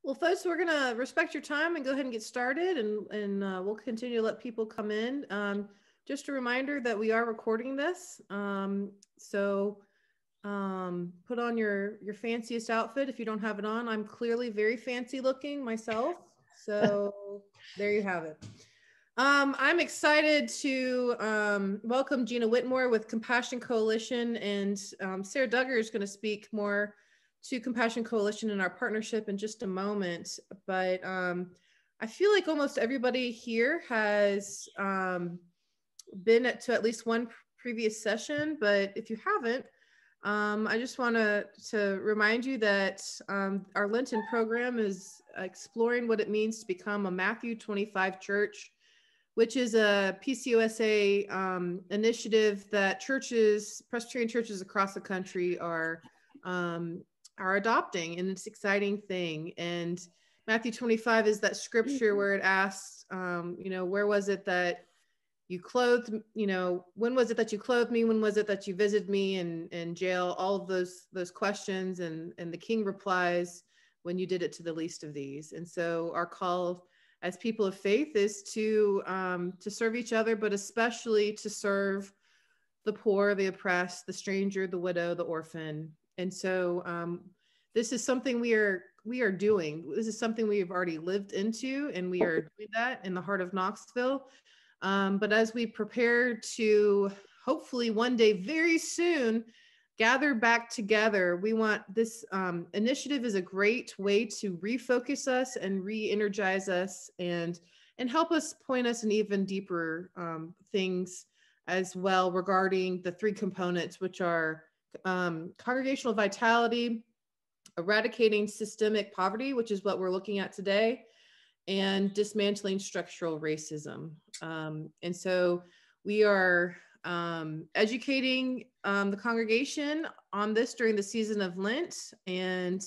Well, folks, we're going to respect your time and go ahead and get started, and we'll continue to let people come in. Just a reminder that we are recording this. So put on your fanciest outfit if you don't have it on. I'm clearly very fancy looking myself. So there you have it. I'm excited to welcome Gina Whitmore with Compassion Coalition, and Sarah Duggar is going to speak more to Compassion Coalition and our partnership in just a moment. But I feel like almost everybody here has been to at least one previous session, but if you haven't, I just want to remind you that our Lenten program is exploring what it means to become a Matthew 25 church, which is a PCOSA initiative that churches, Presbyterian churches across the country are adopting, and it's an exciting thing. And Matthew 25 is that scripture where it asks, where was it that you clothed, when was it that you clothed me? When was it that you visited me in jail? All of those questions. And the king replies, when you did it to the least of these. And so our call as people of faith is to serve each other, but especially to serve the poor, the oppressed, the stranger, the widow, the orphan. And so this is something we are doing. This is something we have already lived into, and we are doing that in the heart of Knoxville. But as we prepare to hopefully one day very soon gather back together, we want this initiative is a great way to refocus us and re-energize us and help us point us in even deeper things as well regarding the three components, which are congregational vitality, eradicating systemic poverty, which is what we're looking at today, and dismantling structural racism. And so we are educating the congregation on this during the season of Lent. And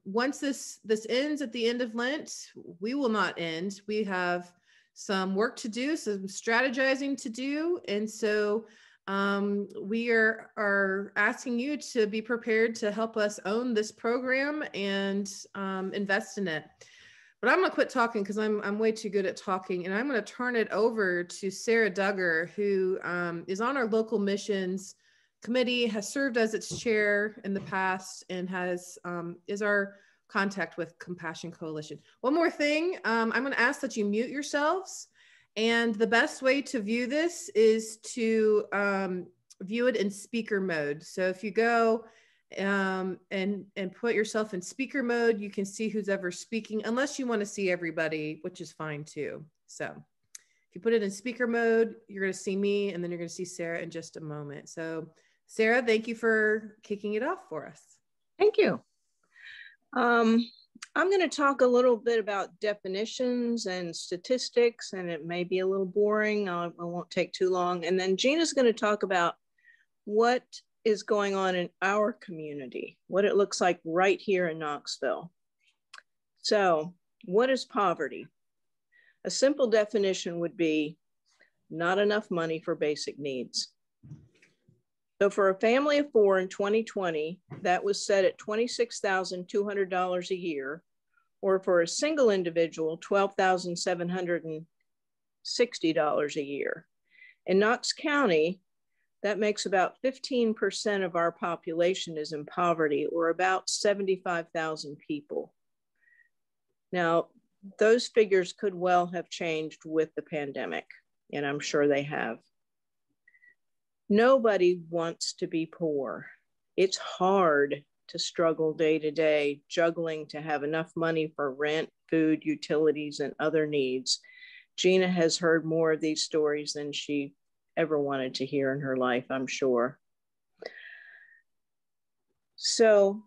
once this ends at the end of Lent, we will not end. We have some work to do, some strategizing to do. And so we are asking you to be prepared to help us own this program and invest in it. But I'm going to quit talking because I'm way too good at talking, and I'm going to turn it over to Sarah Duggar, who is on our local missions committee, has served as its chair in the past, and is our contact with Compassion Coalition. One more thing, I'm going to ask that you mute yourselves, and the best way to view this is to view it in speaker mode. So if you go and put yourself in speaker mode, you can see who's ever speaking, unless you want to see everybody, which is fine too. So if you put it in speaker mode, you're going to see me, and then you're going to see Sarah in just a moment. So Sarah, thank you for kicking it off for us. Thank you. I'm going to talk a little bit about definitions and statistics, and it may be a little boring. I won't take too long. And then Gina's going to talk about what is going on in our community, what it looks like right here in Knoxville. So, what is poverty? A simple definition would be not enough money for basic needs. So for a family of four in 2020, that was set at $26,200 a year, or for a single individual, $12,760 a year. In Knox County, that makes about 15% of our population is in poverty, or about 75,000 people. Now, those figures could well have changed with the pandemic, and I'm sure they have. Nobody wants to be poor. It's hard to struggle day to day, juggling to have enough money for rent, food, utilities, and other needs. Gina has heard more of these stories than she ever wanted to hear in her life, I'm sure. So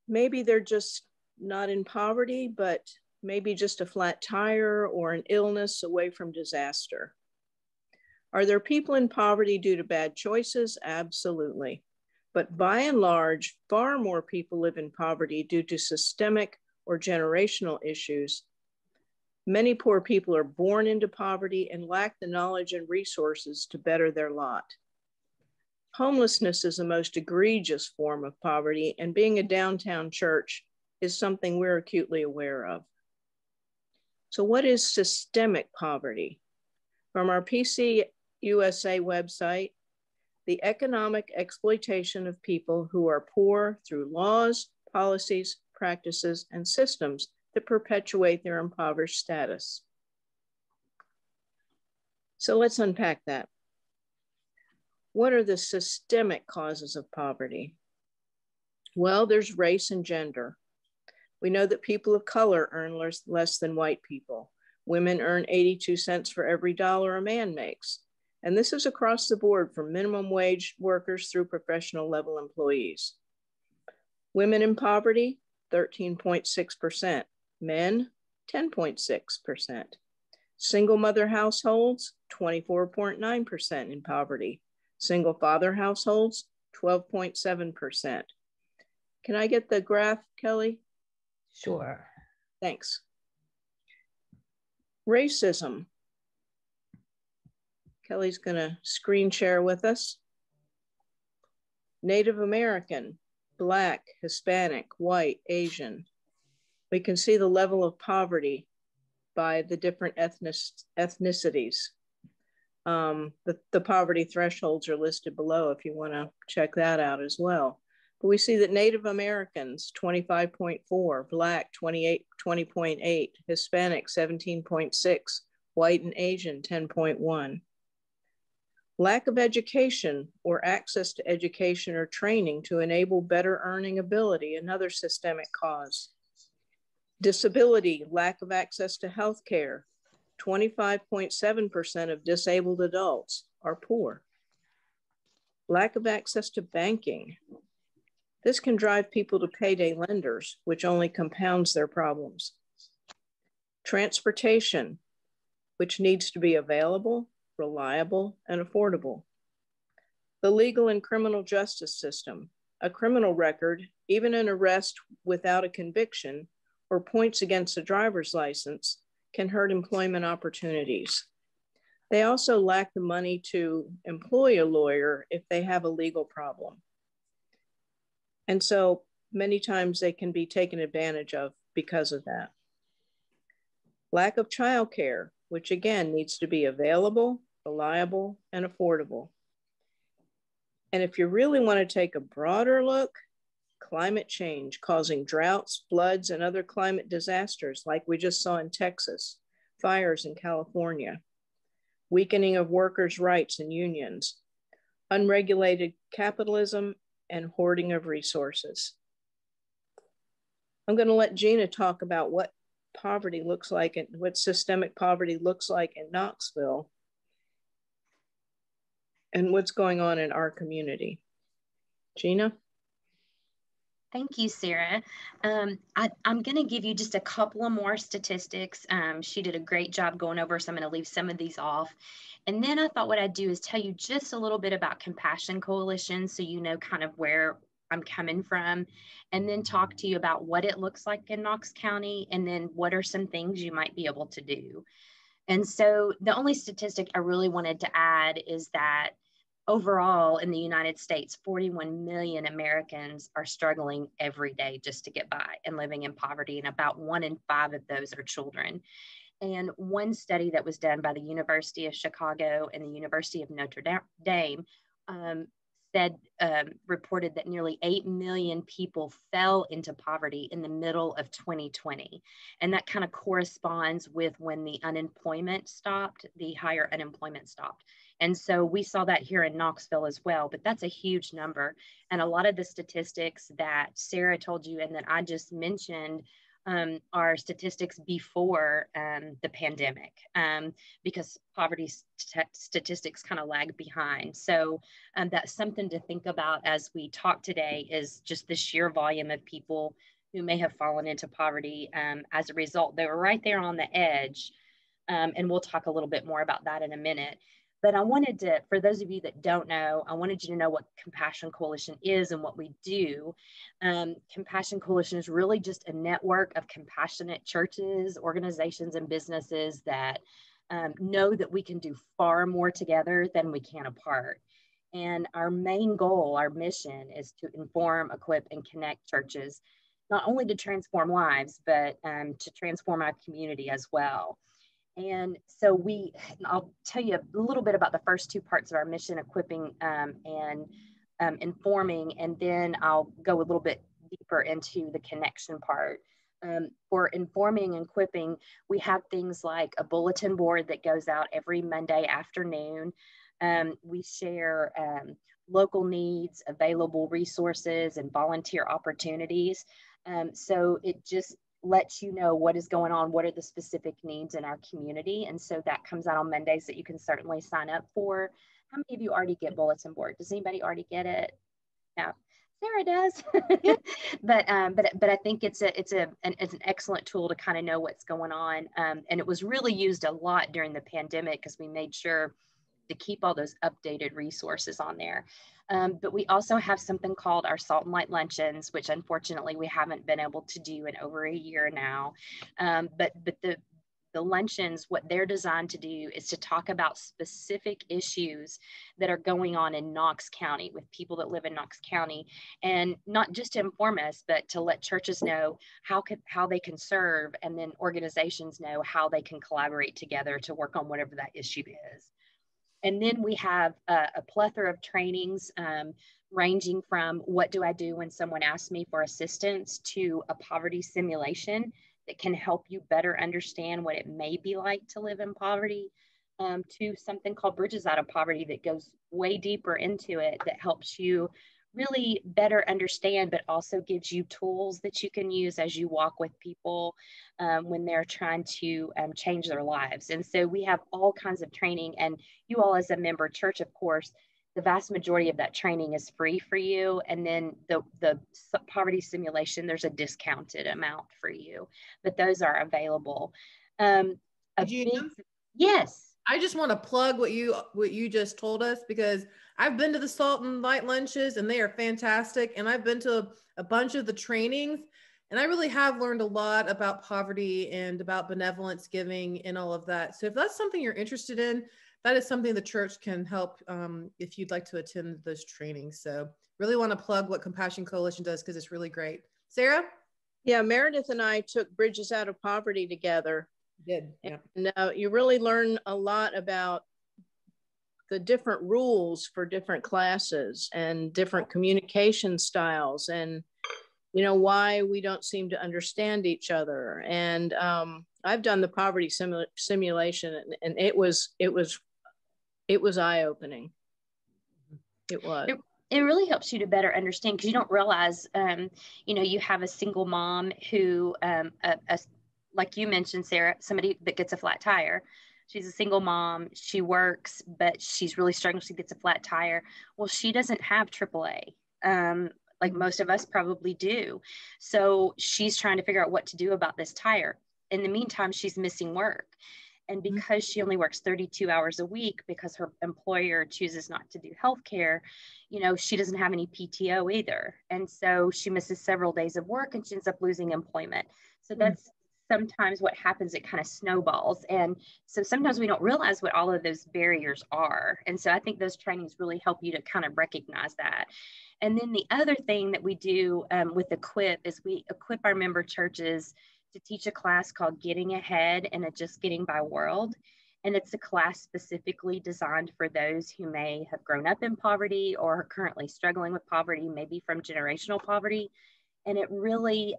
maybe they're just not in poverty, but maybe just a flat tire or an illness away from disaster. Are there people in poverty due to bad choices? Absolutely. But by and large, far more people live in poverty due to systemic or generational issues. Many poor people are born into poverty and lack the knowledge and resources to better their lot. Homelessness is the most egregious form of poverty, and being a downtown church, is something we're acutely aware of. So what is systemic poverty? From our PC USA website, the economic exploitation of people who are poor through laws, policies, practices, and systems that perpetuate their impoverished status. So let's unpack that. What are the systemic causes of poverty? Well, there's race and gender. We know that people of color earn less than white people. Women earn 82 cents for every dollar a man makes. And this is across the board from minimum wage workers through professional level employees. Women in poverty, 13.6%. Men, 10.6%. Single mother households, 24.9% in poverty. Single father households, 12.7%. Can I get the graph, Kelly? Sure. Thanks. Racism. Kelly's gonna screen share with us. Native American, Black, Hispanic, white, Asian. We can see the level of poverty by the different ethnicities. The poverty thresholds are listed below if you want to check that out as well. But we see that Native Americans, 25.4, Black, 20.8, Hispanic, 17.6, white and Asian, 10.1. Lack of education or access to education or training to enable better earning ability, another systemic cause. Disability, lack of access to health care. 25.7% of disabled adults are poor. Lack of access to banking. This can drive people to payday lenders, which only compounds their problems. Transportation, which needs to be available, reliable, and affordable. The legal and criminal justice system, a criminal record, even an arrest without a conviction or points against a driver's license, can hurt employment opportunities. They also lack the money to employ a lawyer if they have a legal problem. And so many times they can be taken advantage of because of that. Lack of childcare, which again needs to be available, reliable, and affordable. And if you really want to take a broader look, climate change causing droughts, floods, and other climate disasters like we just saw in Texas, fires in California, weakening of workers' rights and unions, unregulated capitalism, and hoarding of resources. I'm going to let Gina talk about what poverty looks like and what systemic poverty looks like in Knoxville and what's going on in our community. Gina? Thank you, Sarah. I'm going to give you just a couple of more statistics. She did a great job going over, so I'm going to leave some of these off. And then I thought what I'd do is tell you just a little bit about Compassion Coalition so you know kind of where I'm coming from, and then talk to you about what it looks like in Knox County, and then what are some things you might be able to do. And so the only statistic I really wanted to add is that overall in the United States, 41 million Americans are struggling every day just to get by and living in poverty, and about 1 in 5 of those are children. And one study that was done by the University of Chicago and the University of Notre Dame reported that nearly 8 million people fell into poverty in the middle of 2020. And that kind of corresponds with when the unemployment stopped, the higher unemployment stopped. And so we saw that here in Knoxville as well, but that's a huge number. And a lot of the statistics that Sarah told you and that I just mentioned are statistics before the pandemic, because poverty statistics kind of lag behind. So that's something to think about as we talk today, is just the sheer volume of people who may have fallen into poverty as a result. They were right there on the edge, and we'll talk a little bit more about that in a minute. But I wanted to, for those of you that don't know, I wanted you to know what Compassion Coalition is and what we do. Compassion Coalition is really just a network of compassionate churches, organizations, and businesses that know that we can do far more together than we can apart. And our main goal, our mission, is to inform, equip, and connect churches not only to transform lives, but to transform our community as well. And so I'll tell you a little bit about the first two parts of our mission, equipping and informing, and then I'll go a little bit deeper into the connection part. For informing and equipping, we have things like a bulletin board that goes out every Monday afternoon. We share local needs, available resources, and volunteer opportunities. So it just lets you know what is going on, what are the specific needs in our community. And so that comes out on Mondays that you can certainly sign up for. How many of you already get bulletin board? Does anybody already get it? No. Sarah does. but I think it's an excellent tool to kind of know what's going on. And it was really used a lot during the pandemic because we made sure to keep all those updated resources on there. But we also have something called our Salt and Light Luncheons, which unfortunately we haven't been able to do in over a year now. But the luncheons, what they're designed to do is to talk about specific issues that are going on in Knox County with people that live in Knox County, and not just to inform us, but to let churches know how they can serve, and then organizations know how they can collaborate together to work on whatever that issue is. And then we have a plethora of trainings ranging from what do I do when someone asks me for assistance to a poverty simulation that can help you better understand what it may be like to live in poverty, to something called Bridges Out of Poverty that goes way deeper into it, that helps you really better understand, but also gives you tools that you can use as you walk with people when they're trying to change their lives. And so we have all kinds of training, and you all as a member church, of course, the vast majority of that training is free for you. And then the poverty simulation, there's a discounted amount for you, but those are available. Yes. I just want to plug what you just told us, because I've been to the Salt and Light Lunches and they are fantastic. And I've been to a bunch of the trainings, and I really have learned a lot about poverty and about benevolence giving and all of that. So if that's something you're interested in, that is something the church can help if you'd like to attend those trainings. So really want to plug what Compassion Coalition does, because it's really great. Sarah? Yeah, Meredith and I took Bridges Out of Poverty together. Good. Yeah. And you really learn a lot about the different rules for different classes and different communication styles, and why we don't seem to understand each other. And I've done the poverty simulation, and it was eye-opening. It was. It really helps you to better understand, because you don't realize, you have a single mom who, like you mentioned, Sarah, somebody that gets a flat tire. She's a single mom. She works, but she's really struggling. She gets a flat tire. Well, she doesn't have AAA, like most of us probably do. So she's trying to figure out what to do about this tire. In the meantime, she's missing work. And because she only works 32 hours a week because her employer chooses not to do healthcare, she doesn't have any PTO either. And so she misses several days of work and she ends up losing employment. So that's sometimes what happens. It kind of snowballs. And so sometimes we don't realize what all of those barriers are. And so I think those trainings really help you to kind of recognize that. And then the other thing that we do with Equip is we equip our member churches to teach a class called Getting Ahead in a Just Getting By World. And it's a class specifically designed for those who may have grown up in poverty or are currently struggling with poverty, maybe from generational poverty. And it really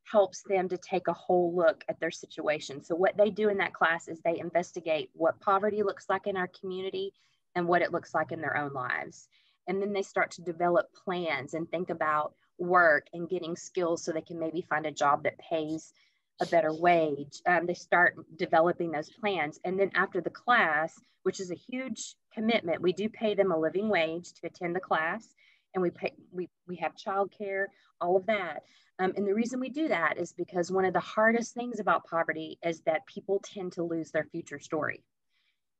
helps them to take a whole look at their situation. So what they do in that class is they investigate what poverty looks like in our community and what it looks like in their own lives. And then they start to develop plans and think about work and getting skills so they can maybe find a job that pays a better wage. They start developing those plans. And then after the class, which is a huge commitment, we do pay them a living wage to attend the class. And we have childcare, all of that. And the reason we do that is because one of the hardest things about poverty is that people tend to lose their future story.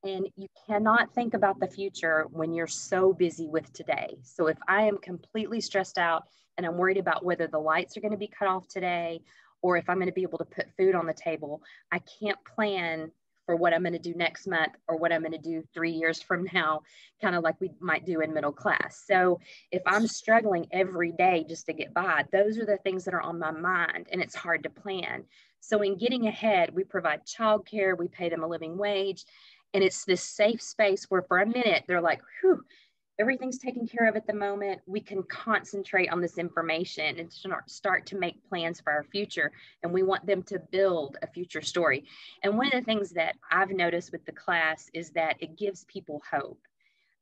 And you cannot think about the future when you're so busy with today. So if I am completely stressed out and I'm worried about whether the lights are going to be cut off today, or if I'm going to be able to put food on the table, I can't plan for what I'm going to do next month or what I'm going to do 3 years from now, kind of like we might do in middle class. So if I'm struggling every day just to get by, those are the things that are on my mind, and it's hard to plan. So in getting ahead, we provide childcare, we pay them a living wage, and it's this safe space where for a minute they're like, whew, everything's taken care of at the moment. We can concentrate on this information and start to make plans for our future. And we want them to build a future story. And one of the things that I've noticed with the class is that it gives people hope.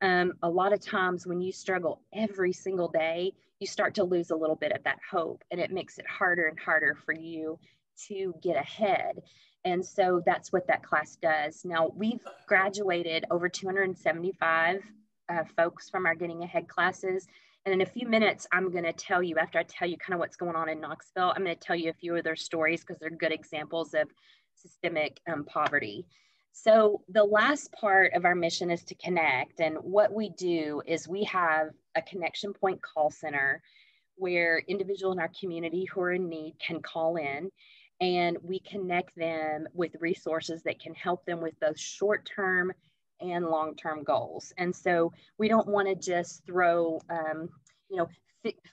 A lot of times when you struggle every single day, you start to lose a little bit of that hope, and it makes it harder and harder for you to get ahead. And so that's what that class does. Now, we've graduated over 275 folks from our Getting Ahead classes. And in a few minutes, I'm going to tell you, after I tell you kind of what's going on in Knoxville, I'm going to tell you a few of their stories because they're good examples of systemic poverty. So the last part of our mission is to connect. And what we do is we have a connection point call center where individuals in our community who are in need can call in, and we connect them with resources that can help them with those short-term and long-term goals. And so we don't want to just throw,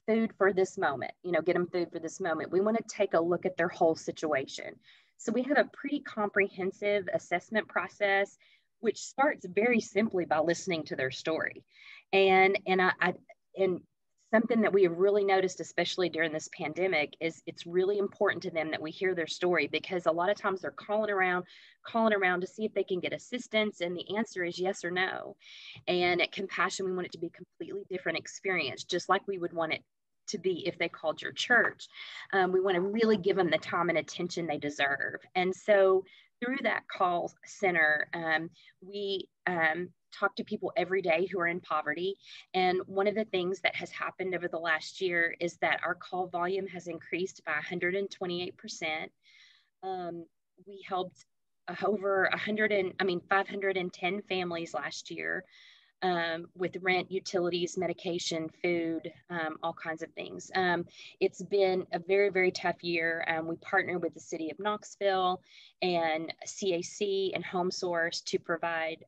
food for this moment, get them food for this moment. We want to take a look at their whole situation. So we have a pretty comprehensive assessment process, which starts very simply by listening to their story. And something that we have really noticed, especially during this pandemic, is it's really important to them that we hear their story, because a lot of times they're calling around to see if they can get assistance. And the answer is yes or no. And at Compassion, we want it to be a completely different experience, just like we would want it to be if they called your church. We want to really give them the time and attention they deserve. And so through that call center, we talk to people every day who are in poverty. And one of the things that has happened over the last year is that our call volume has increased by 128%. We helped over 510 families last year with rent, utilities, medication, food, all kinds of things. It's been a very, very tough year. We partnered with the city of Knoxville and CAC and HomeSource to provide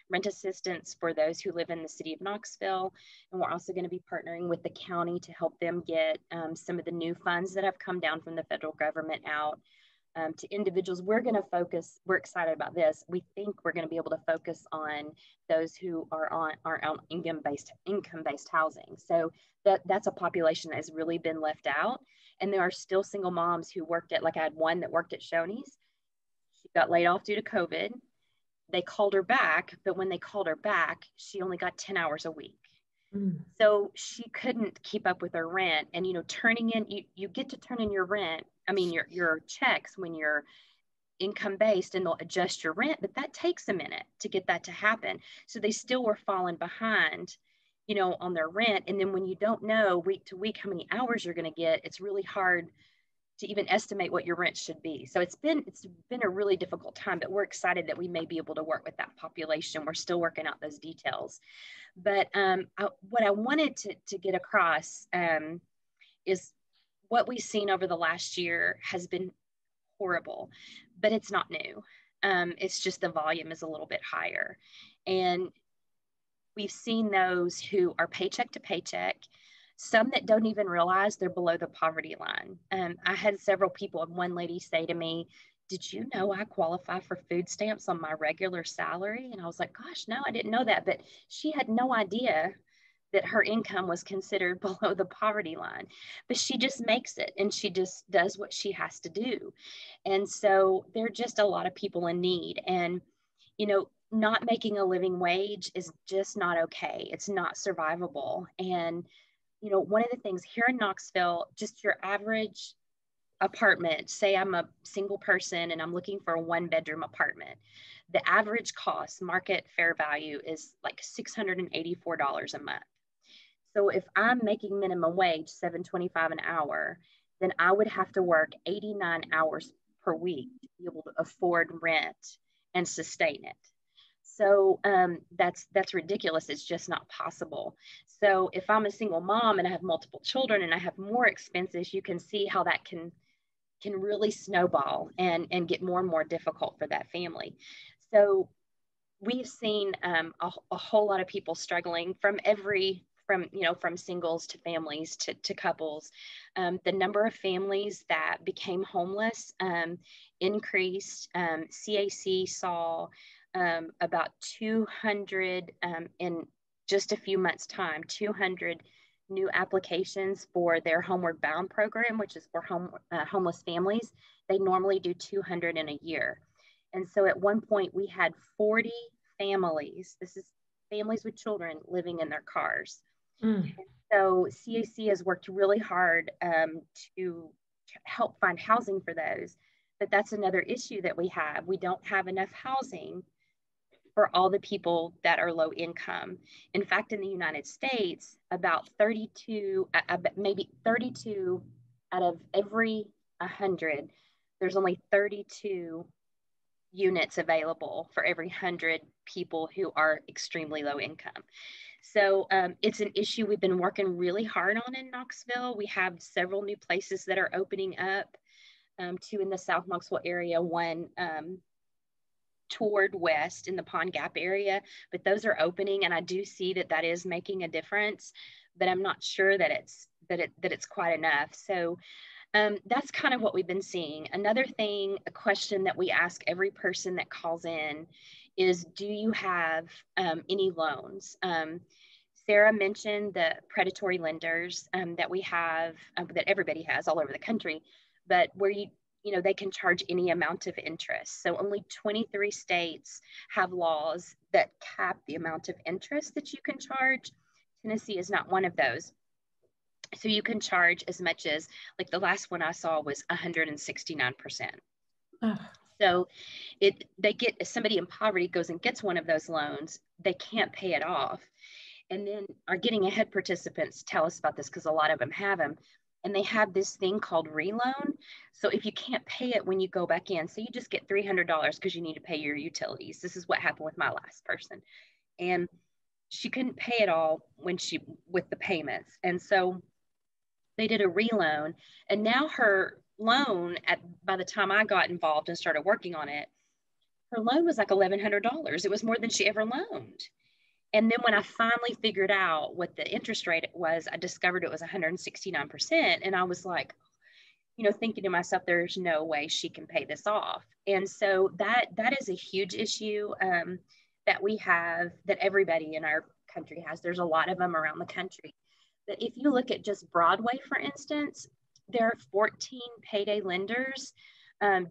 rent assistance for those who live in the city of Knoxville. And we're also going to be partnering with the county to help them get some of the new funds that have come down from the federal government out to individuals. We're excited about this. We think we're going to be able to focus on those who are on income-based housing. So that's a population that has really been left out. And there are still single moms who worked I had one that worked at Shoney's. She got laid off due to COVID. They called her back, but when they called her back, she only got 10 hours a week. So she couldn't keep up with her rent. And, turning in, you get to turn in your rent, your checks when you're income-based, and they'll adjust your rent, but that takes a minute to get that to happen. So they still were falling behind, on their rent. And then when you don't know week to week how many hours you're going to get, it's really hard to even estimate what your rent should be. So it's been a really difficult time, but we're excited that we may be able to work with that population. We're still working out those details. But what I wanted to get across is what we've seen over the last year has been horrible, but it's not new. It's just the volume is a little bit higher. And we've seen those who are paycheck to paycheck, some that don't even realize they're below the poverty line. I had several people, and one lady say to me, "Did you know I qualify for food stamps on my regular salary?" And I was like, gosh, no, I didn't know that. But she had no idea that her income was considered below the poverty line. But she just makes it, and she just does what she has to do. And so there are just a lot of people in need. And, not making a living wage is just not okay. It's not survivable. And one of the things here in Knoxville, just your average apartment, say I'm a single person and I'm looking for a 1-bedroom apartment, the average cost, market fair value, is like $684 a month. So if I'm making minimum wage, $7.25 an hour, then I would have to work 89 hours per week to be able to afford rent and sustain it. So that's ridiculous. It's just not possible. So if I'm a single mom and I have multiple children and I have more expenses, you can see how that can can really snowball and get more and more difficult for that family. So we've seen a whole lot of people struggling from from singles to families to couples. The number of families that became homeless increased. CAC saw about 200 in just a few months' time, 200 new applications for their Homeward Bound program, which is for homeless families. They normally do 200 in a year. And so at one point we had 40 families, this is families with children, living in their cars. So CAC has worked really hard to help find housing for those. But that's another issue that we have. We don't have enough housing for all the people that are low income. In fact, in the United States, about 32, maybe 32 out of every 100, there's only 32 units available for every 100 people who are extremely low income. So it's an issue we've been working really hard on in Knoxville. We have several new places that are opening up, two in the South Knoxville area, one toward west in the Pond Gap area, but those are opening, and I do see that is making a difference, but I'm not sure that it's quite enough. So that's kind of what we've been seeing. Another thing, a question that we ask every person that calls in is, do you have any loans? Sarah mentioned the predatory lenders that we have, that everybody has all over the country, but where they can charge any amount of interest. So only 23 states have laws that cap the amount of interest that you can charge. Tennessee is not one of those. So you can charge as much as, like the last one I saw was 169%. So if somebody in poverty goes and gets one of those loans, they can't pay it off. And then our Getting Ahead participants tell us about this because a lot of them have them. And they have this thing called reloan. So if you can't pay it when you go back in, so you just get $300 because you need to pay your utilities. This is what happened with my last person. And she couldn't pay it all with the payments. And so they did a reloan. And now her loan, by the time I got involved and started working on it, her loan was like $1,100. It was more than she ever loaned. And then when I finally figured out what the interest rate was, I discovered it was 169%. And I was like, thinking to myself, there's no way she can pay this off. And so that is a huge issue that we have, that everybody in our country has. There's a lot of them around the country. But if you look at just Broadway, for instance, there are 14 payday lenders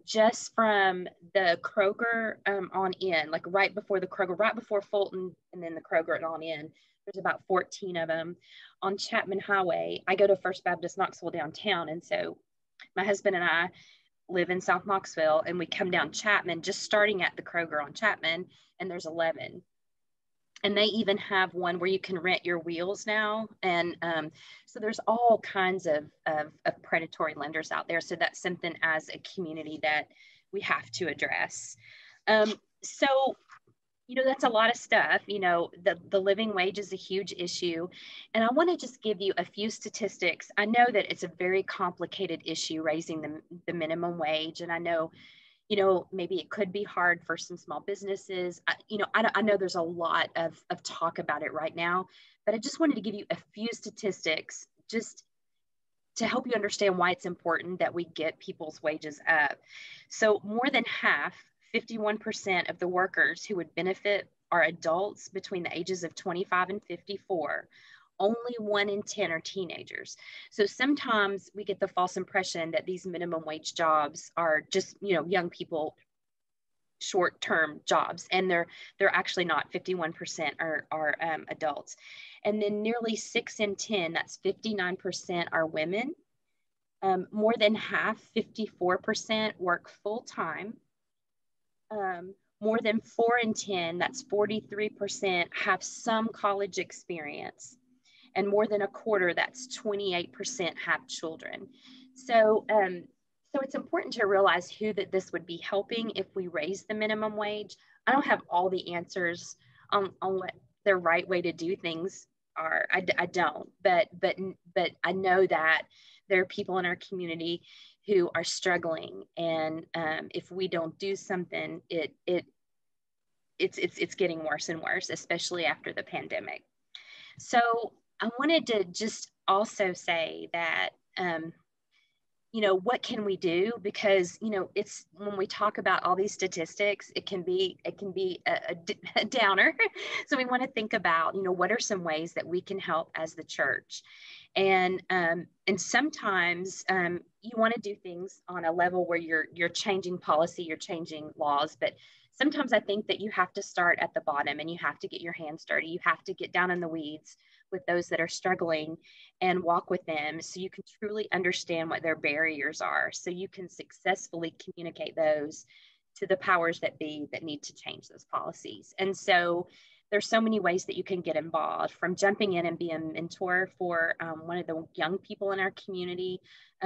just from the Kroger on in, like right before the Kroger, right before Fulton, and then the Kroger and on in. There's about 14 of them. On Chapman Highway, I go to First Baptist Knoxville downtown. And so my husband and I live in South Knoxville, and we come down Chapman, just starting at the Kroger on Chapman, and there's 11. And they even have one where you can rent your wheels now. And so there's all kinds of predatory lenders out there. So that's something as a community that we have to address. So, that's a lot of stuff. The living wage is a huge issue. And I want to just give you a few statistics. I know that it's a very complicated issue, raising the minimum wage. And I know, maybe it could be hard for some small businesses. I know there's a lot of talk about it right now, but I just wanted to give you a few statistics just to help you understand why it's important that we get people's wages up. So more than half, 51% of the workers who would benefit are adults between the ages of 25 and 54. Only 1 in 10 are teenagers. So sometimes we get the false impression that these minimum wage jobs are just, young people, short-term jobs, and they're actually not. 51% are adults. And then nearly 6 in 10, that's 59%, are women. More than half, 54%, work full-time. More than 4 in 10, that's 43%, have some college experience. And more than a quarter, that's 28%, have children. So it's important to realize who that this would be helping if we raise the minimum wage. I don't have all the answers on what the right way to do things are. I don't, but I know that there are people in our community who are struggling. And if we don't do something, it's getting worse and worse, especially after the pandemic. So I wanted to just also say that, what can we do? Because, it's, when we talk about all these statistics, it can be a downer. So we want to think about, what are some ways that we can help as the church? And sometimes you want to do things on a level where you're changing policy, you're changing laws, but sometimes I think that you have to start at the bottom and you have to get your hands dirty. You have to get down in the weeds with those that are struggling and walk with them so you can truly understand what their barriers are, so you can successfully communicate those to the powers that be that need to change those policies. And so there's so many ways that you can get involved, from jumping in and being a mentor for one of the young people in our community.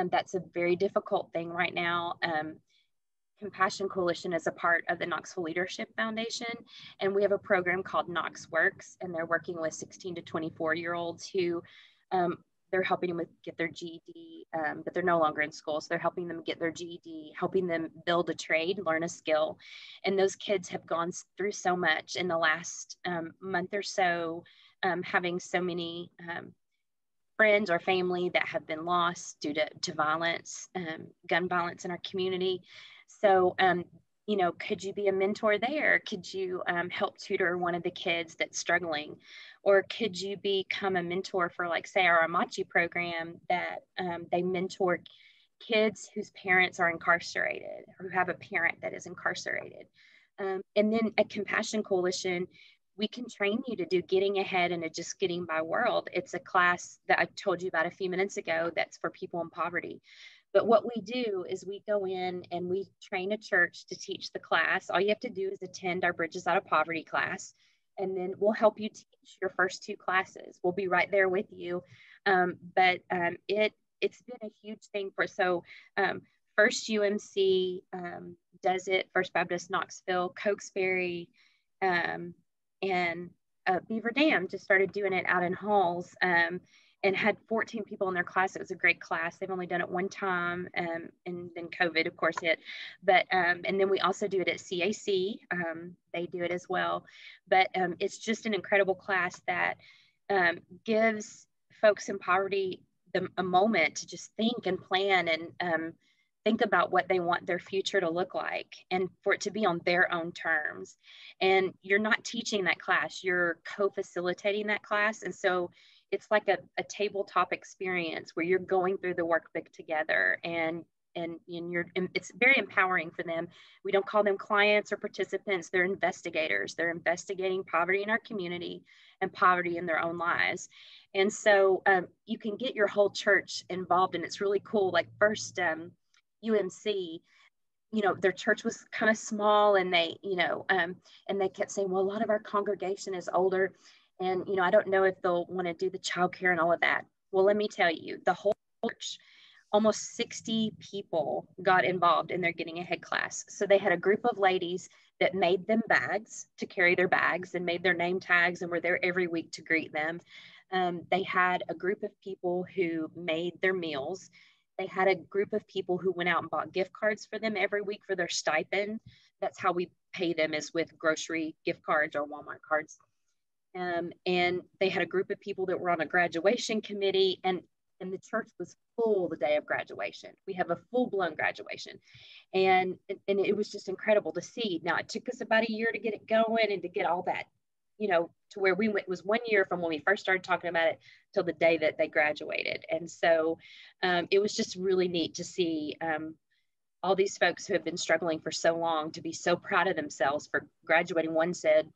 That's a very difficult thing right now. Compassion Coalition is a part of the Knoxville Leadership Foundation, and we have a program called Knox Works, and they're working with 16 to 24-year-olds who they're helping them get their GED, but they're no longer in school, so they're helping them get their GED, helping them build a trade, learn a skill. And those kids have gone through so much in the last month or so, having so many friends or family that have been lost due to violence, gun violence in our community. So, could you be a mentor there? Could you help tutor one of the kids that's struggling? Or could you become a mentor for, like, say, our Amachi program that they mentor kids whose parents are incarcerated, or who have a parent that is incarcerated? And then at Compassion Coalition, we can train you to do Getting Ahead in a Just Getting By world. It's a class that I told you about a few minutes ago that's for people in poverty. But what we do is we go in and we train a church to teach the class. All you have to do is attend our Bridges Out of Poverty class, and then we'll help you teach your first 2 classes. We'll be right there with you. But it's been a huge thing First UMC does it, First Baptist Knoxville, Cokesbury, and Beaver Dam just started doing it out in halls. And had 14 people in their class. It was a great class. They've only done it one time, and then COVID, of course, hit. But and then we also do it at CAC. They do it as well. But it's just an incredible class that gives folks in poverty a moment to just think and plan and think about what they want their future to look like, and for it to be on their own terms. And you're not teaching that class, you're co-facilitating that class. And so it's like a tabletop experience where you're going through the workbook together, and it's very empowering for them. We don't call them clients or participants, they're investigators. They're investigating poverty in our community and poverty in their own lives. And so you can get your whole church involved, and it's really cool. Like First UMC, their church was kind of small, and they kept saying, well, a lot of our congregation is older, and, I don't know if they'll want to do the childcare and all of that. Well, let me tell you, the whole church, almost 60 people got involved in their Getting Ahead class. So they had a group of ladies that made them bags to carry their bags, and made their name tags, and were there every week to greet them. They had a group of people who made their meals. They had a group of people who went out and bought gift cards for them every week for their stipend. That's how we pay them, is with grocery gift cards or Walmart cards. And they had a group of people that were on a graduation committee, and the church was full the day of graduation. We have a full-blown graduation, and it was just incredible to see. Now, it took us about a year to get it going and to get all that, to where we went. It was 1 year from when we first started talking about it till the day that they graduated. And so it was just really neat to see all these folks who have been struggling for so long to be so proud of themselves for graduating. One said,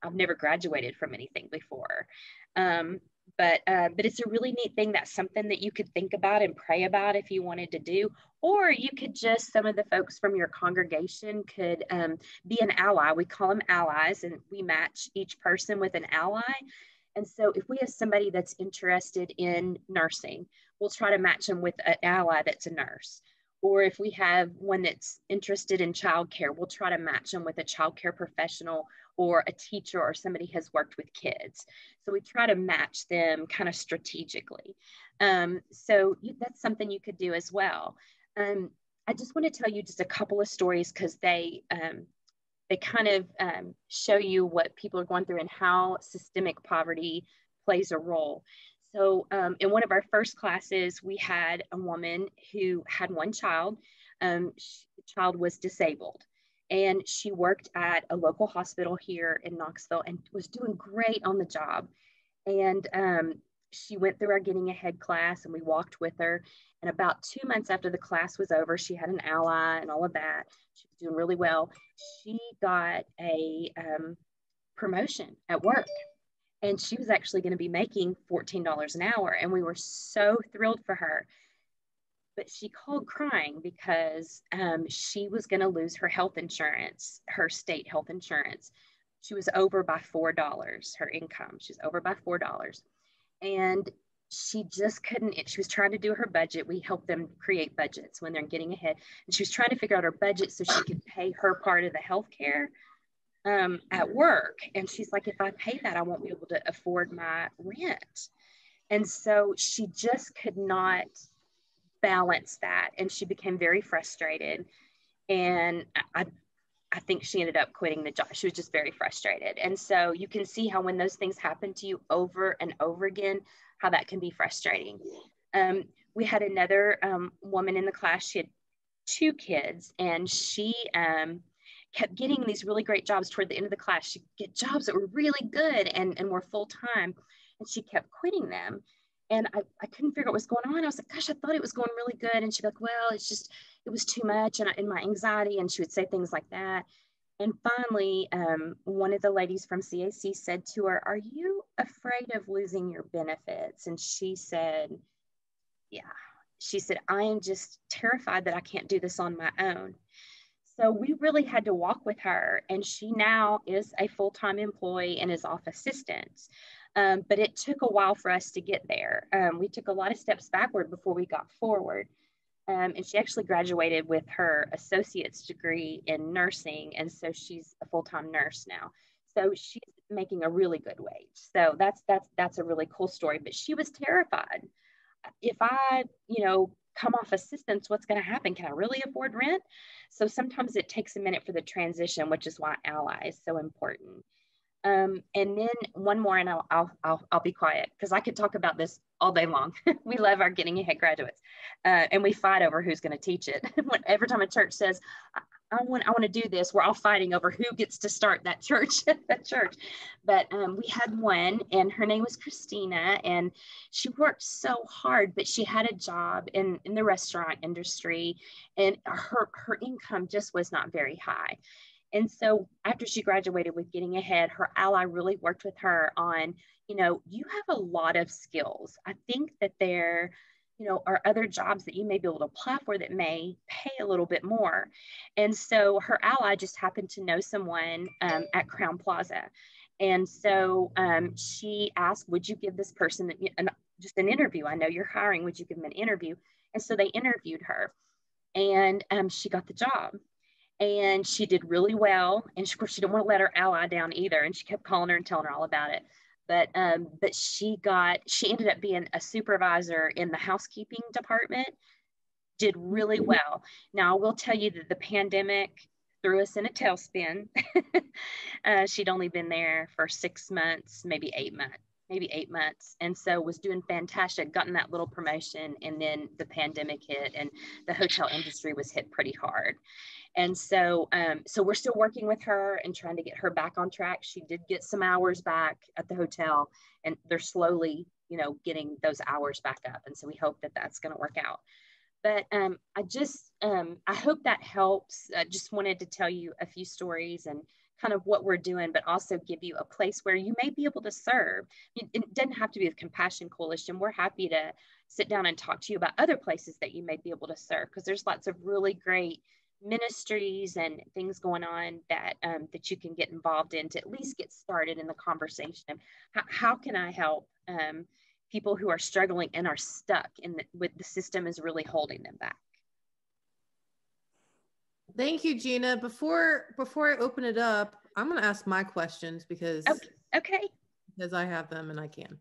I've never graduated from anything before. But it's a really neat thing. That's something that you could think about and pray about if you wanted to do. Or you could just, some of the folks from your congregation could be an ally. We call them allies, and we match each person with an ally. And so if we have somebody that's interested in nursing, we'll try to match them with an ally that's a nurse. Or if we have one that's interested in childcare, we'll try to match them with a childcare professional or a teacher or somebody who has worked with kids. So we try to match them kind of strategically. So that's something you could do as well. I just want to tell you just a couple of stories because they kind of show you what people are going through and how systemic poverty plays a role. So in one of our first classes, we had a woman who had one child. The child was disabled, and she worked at a local hospital here in Knoxville and was doing great on the job. And she went through our Getting Ahead class, and we walked with her. And about 2 months after the class was over, she had an ally and all of that. She was doing really well. She got a promotion at work, and she was actually going to be making $14 an hour. And we were so thrilled for her. But she called crying because she was going to lose her health insurance, her state health insurance. She was over by $4, her income. She was over by $4. And she just couldn't, she was trying to do her budget. We help them create budgets when they're getting ahead. And she was trying to figure out her budget so she could pay her part of the healthcare at work. And she's like, if I pay that, I won't be able to afford my rent. And so she just could not balance that. And she became very frustrated. And I think she ended up quitting the job. She was just very frustrated. And so you can see how when those things happen to you over and over again, how that can be frustrating. We had another woman in the class. She had 2 kids, and she kept getting these really great jobs toward the end of the class. She'd get jobs that were really good and were full-time, and she kept quitting them. And I couldn't figure out what was going on. I was like, gosh, I thought it was going really good. And she'd be like, well, it was too much and my anxiety. And she would say things like that. And finally, one of the ladies from CAC said to her, are you afraid of losing your benefits? And she said, yeah. She said, I am just terrified that I can't do this on my own. So we really had to walk with her. And she now is a full-time employee and is off assistance. But it took a while for us to get there. We took a lot of steps backward before we got forward. And she actually graduated with her associate's degree in nursing. And so she's a full-time nurse now. So she's making a really good wage. So that's a really cool story. But she was terrified. If I, come off assistance, what's going to happen? Can I really afford rent? So sometimes it takes a minute for the transition, which is why ally is so important. And then one more, and I'll be quiet because I could talk about this all day long. We love our Getting Ahead graduates, and we fight over who's going to teach it. Every time a church says, I want to do this, we're all fighting over who gets to start that church. But we had one, and her name was Christina, and she worked so hard, but she had a job in the restaurant industry, and her income just was not very high. And so after she graduated with Getting Ahead, her ally really worked with her on, you have a lot of skills. I think that there, are other jobs that you may be able to apply for that may pay a little bit more. And so her ally just happened to know someone at Crown Plaza. And so she asked, would you give this person just an interview? I know you're hiring. Would you give them an interview? And so they interviewed her, and she got the job. And she did really well. And of course, she didn't want to let her ally down either. And she kept calling her and telling her all about it. But she ended up being a supervisor in the housekeeping department, did really well. Now, I will tell you that the pandemic threw us in a tailspin. She'd only been there for 6 months, maybe 8 months. And so was doing fantastic, gotten that little promotion. And then the pandemic hit and the hotel industry was hit pretty hard. And so, so we're still working with her and trying to get her back on track. She did get some hours back at the hotel, and they're slowly, getting those hours back up. And so we hope that that's going to work out. But I hope that helps. I just wanted to tell you a few stories and kind of what we're doing, but also give you a place where you may be able to serve. It doesn't have to be the Compassion Coalition. We're happy to sit down and talk to you about other places that you may be able to serve, because there's lots of really great ministries and things going on that that you can get involved in to at least get started in the conversation. How can I help people who are struggling and are stuck with the system is really holding them back? Thank you, Gina. Before I open it up, I'm going to ask my questions because I have them and I can.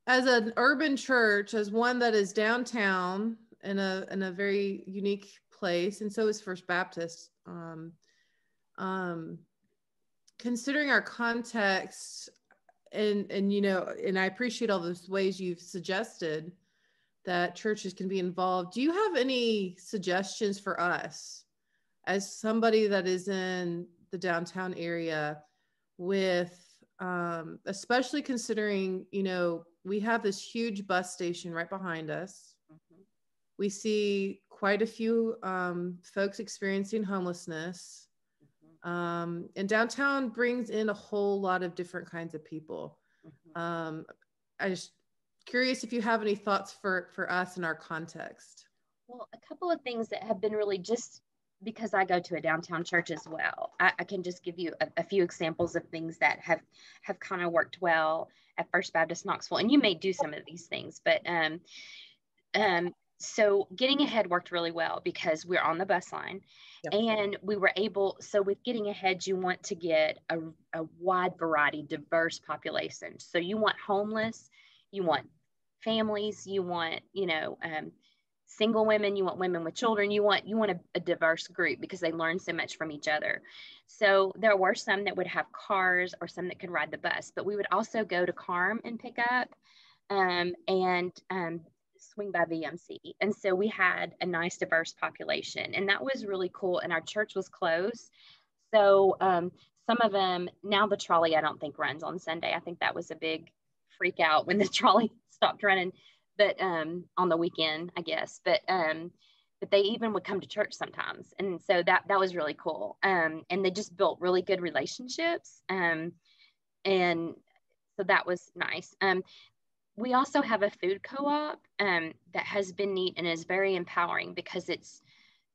as an urban church, as one that is downtown in a very unique place, and so is First Baptist, considering our context, and you know, and I appreciate all those ways you've suggested that churches can be involved. Do you have any suggestions for us as somebody that is in the downtown area with, especially considering, you know, we have this huge bus station right behind us. Mm-hmm. We see quite a few folks experiencing homelessness. Mm-hmm. And downtown brings in a whole lot of different kinds of people. Mm-hmm. I just curious if you have any thoughts for us in our context. Well, a couple of things that have been really, just because I go to a downtown church as well, I can just give you a few examples of things that have kind of worked well at First Baptist Knoxville. And you may do some of these things, but so Getting Ahead worked really well because we're on the bus line. Yep. And we were able, so with Getting Ahead, you want to get a wide variety, diverse population. So you want homeless, you want families, you want, you know, single women, you want women with children, you want a diverse group because they learn so much from each other. So there were some that would have cars or some that could ride the bus, but we would also go to Carm and pick up and swing by VMC. And so we had a nice diverse population, and that was really cool. And our church was close. So some of them, now the trolley I don't think runs on Sunday. I think that was a big freak out when the trolley stopped running, but on the weekend, I guess. But they even would come to church sometimes, and so that was really cool. And they just built really good relationships, and so that was nice. We also have a food co-op that has been neat and is very empowering because it's,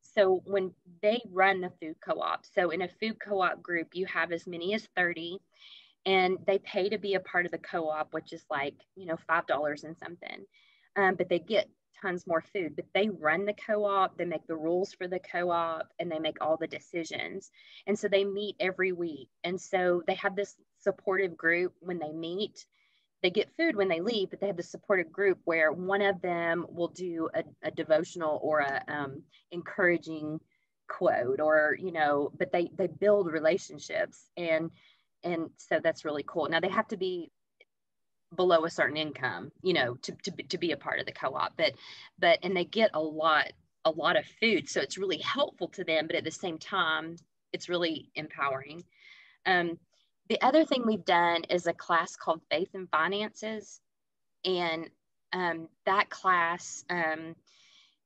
so when they run the food co-op, so in a food co-op group, you have as many as 30, and they pay to be a part of the co-op, which is like, you know, $5 and something. But they get tons more food, but they run the co-op, they make the rules for the co-op, and they make all the decisions. And so they meet every week. And so they have this supportive group when they meet. They get food when they leave, but they have the supportive group where one of them will do a devotional or a encouraging quote, or, you know, but they build relationships. And so that's really cool. Now they have to be below a certain income, you know, to be a part of the co-op, but and they get a lot of food. So it's really helpful to them, but at the same time, it's really empowering. The other thing we've done is a class called Faith and Finances. And that class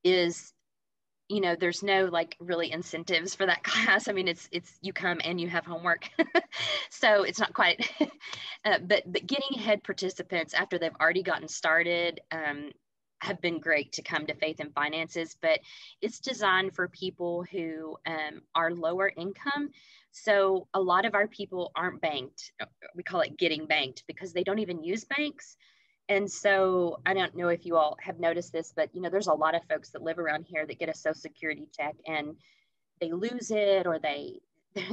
is, you know, there's no like really incentives for that class. I mean, it's you come and you have homework. So it's not quite, but Getting Ahead participants, after they've already gotten started, have been great to come to Faith and Finances, but it's designed for people who are lower income. So a lot of our people aren't banked. We call it getting banked because they don't even use banks. And so I don't know if you all have noticed this, but, you know, there's a lot of folks that live around here that get a Social Security check and they lose it, or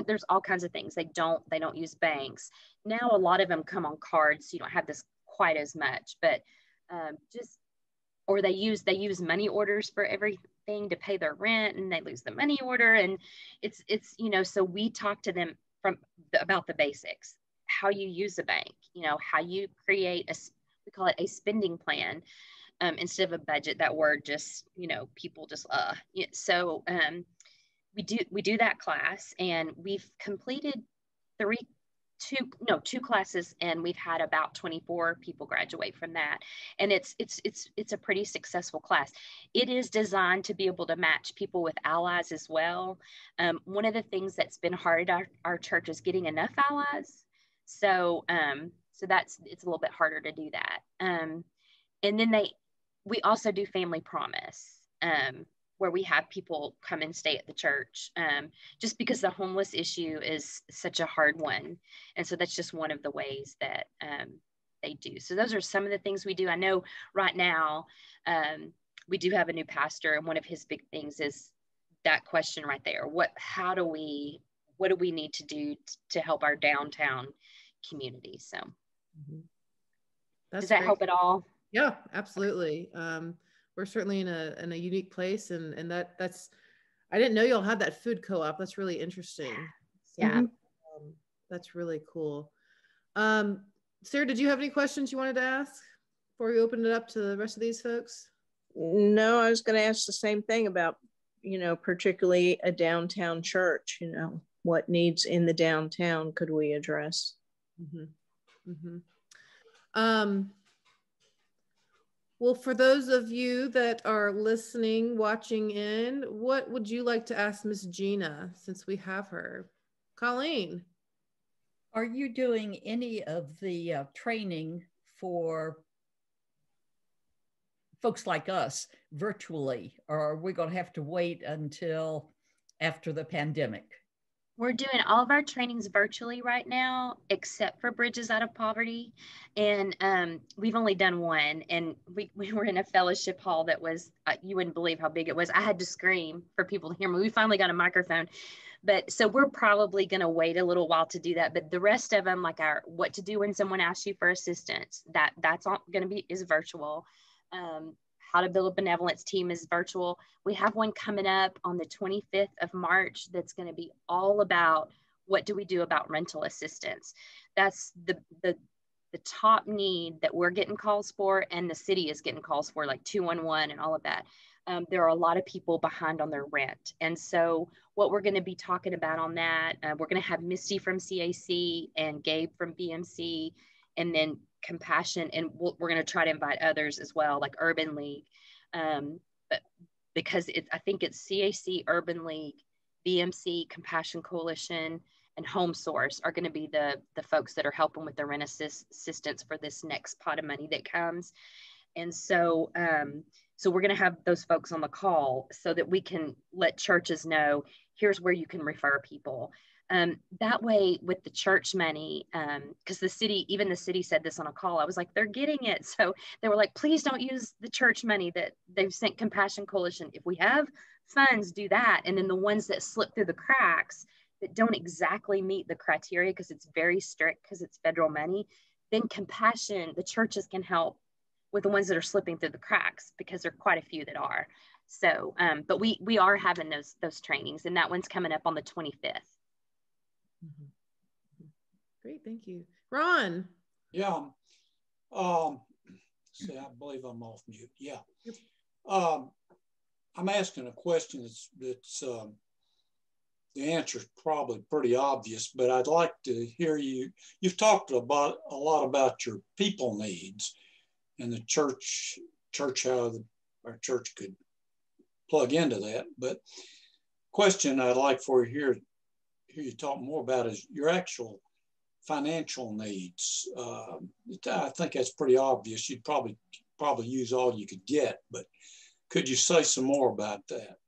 there's all kinds of things. They don't use banks. Now, a lot of them come on cards, so you don't have this quite as much, but or they use money orders for everything to pay their rent, and they lose the money order. And it's, you know, so we talk to them about the basics, how you use a bank, you know, how you create we call it a spending plan, instead of a budget. That word just, you know, people just, so we do that class, and we've completed two classes, and we've had about 24 people graduate from that. And it's a pretty successful class. It is designed to be able to match people with allies as well. One of the things that's been hard at our church is getting enough allies. So it's a little bit harder to do that. And then we also do Family Promise, where we have people come and stay at the church, just because the homeless issue is such a hard one. And so that's just one of the ways that they do. So those are some of the things we do. I know right now we do have a new pastor, and one of his big things is that question right there. What do we need to do to help our downtown community? So. That's Does that great. help at all? Yeah, absolutely. We're certainly in a unique place, and that's, I didn't know y'all had that food co-op. That's really interesting. So, Yeah. that's really cool. Sarah, did you have any questions you wanted to ask before we open it up to the rest of these folks? No, I was going to ask the same thing about, particularly a downtown church, what needs in the downtown could we address? Well, for those of you that are listening, watching in, what would you like to ask Miss Gina, since we have her? Colleen. Are you doing any of the training for folks like us virtually, or are we going to have to wait until after the pandemic? We're doing all of our trainings virtually right now, except for Bridges Out of Poverty. And we've only done one. And we were in a fellowship hall that was, you wouldn't believe how big it was. I had to scream for people to hear me. We finally got a microphone. But so we're probably going to wait a little while to do that. But the rest of them, like our what to do when someone asks you for assistance, that's going to be is virtual. How to build a benevolence team is virtual. We have one coming up on the 25th of March that's going to be all about what do we do about rental assistance. That's the top need that we're getting calls for, and the city is getting calls for, like 211 and all of that. There are a lot of people behind on their rent. And so what we're going to be talking about on that, we're going to have Misty from CAC and Gabe from BMC, and then Compassion, and we're going to try to invite others as well, like Urban League, but because I think it's CAC, Urban League, BMC, Compassion Coalition, and Home Source are going to be the folks that are helping with the rent assistance for this next pot of money that comes. And so so we're going to have those folks on the call so that we can let churches know, here's where you can refer people. That way with the church money, because even the city said this on a call, I was like, they're getting it. So they were like, please don't use the church money that they've sent Compassion Coalition. If we have funds, do that. And then the ones that slip through the cracks that don't exactly meet the criteria, because it's very strict, because it's federal money, then Compassion, the churches can help with the ones that are slipping through the cracks, because there are quite a few that are. So, but we are having those trainings, and that one's coming up on the 25th. Great, thank you. Ron. Yeah. See, I believe I'm off mute. Yeah. I'm asking a question that's the answer is probably pretty obvious, but I'd like to hear you. You've talked a lot about your people needs and the church, how our church could plug into that. But question I'd like for you hear you talk more about is your actual financial needs. I think that's pretty obvious. You'd probably use all you could get, but could you say some more about that?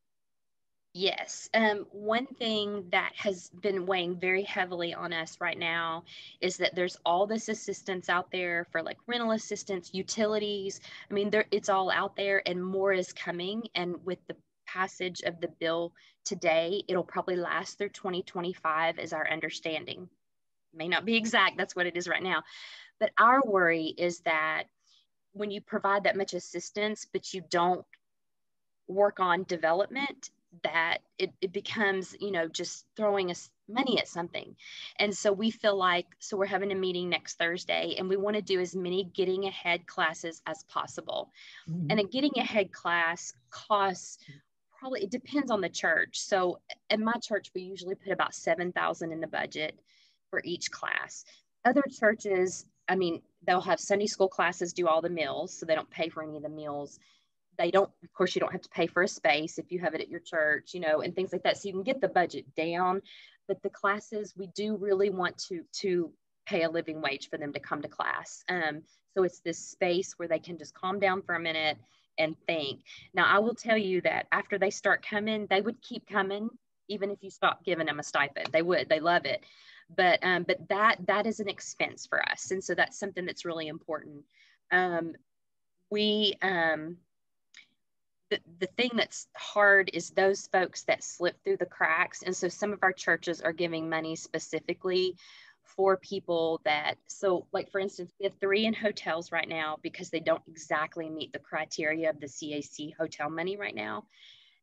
Yes. One thing that has been weighing very heavily on us right now is that there's all this assistance out there for like rental assistance, utilities. I mean, it's all out there, and more is coming. And with the passage of the bill today, it'll probably last through 2025 is our understanding. May not be exact, that's what it is right now. But our worry is that when you provide that much assistance, but you don't work on development, that it becomes, just throwing us money at something. And so we feel like, so we're having a meeting next Thursday, and we want to do as many getting ahead classes as possible. Mm-hmm. And a getting ahead class costs probably, it depends on the church. So at my church, we usually put about $7,000 in the budget for each class. Other churches, I mean, they'll have Sunday school classes do all the meals, so they don't pay for any of the meals. They don't, of course, you don't have to pay for a space if you have it at your church, and things like that. So you can get the budget down. But the classes, we do really want to pay a living wage for them to come to class. So it's this space where they can just calm down for a minute and think. Now, I will tell you that after they start coming, they would keep coming, even if you stop giving them a stipend. They would. They love it. But that is an expense for us. And so that's something that's really important. The thing that's hard is those folks that slip through the cracks. And so some of our churches are giving money specifically for people that, so like for instance, we have 3 in hotels right now because they don't exactly meet the criteria of the CAC hotel money right now.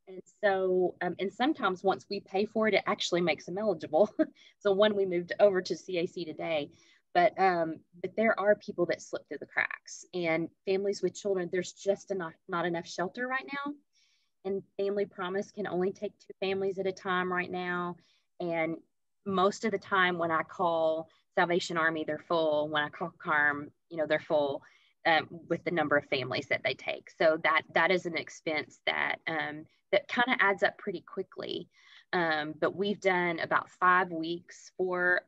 And so, and sometimes once we pay for it, it actually makes them eligible. So one we moved over to CAC today, but there are people that slip through the cracks, and families with children, there's just not enough shelter right now. And Family Promise can only take 2 families at a time right now. And most of the time when I call Salvation Army, they're full. When I call CARM, they're full with the number of families that they take. So that is an expense that that kind of adds up pretty quickly. But we've done about 5 weeks for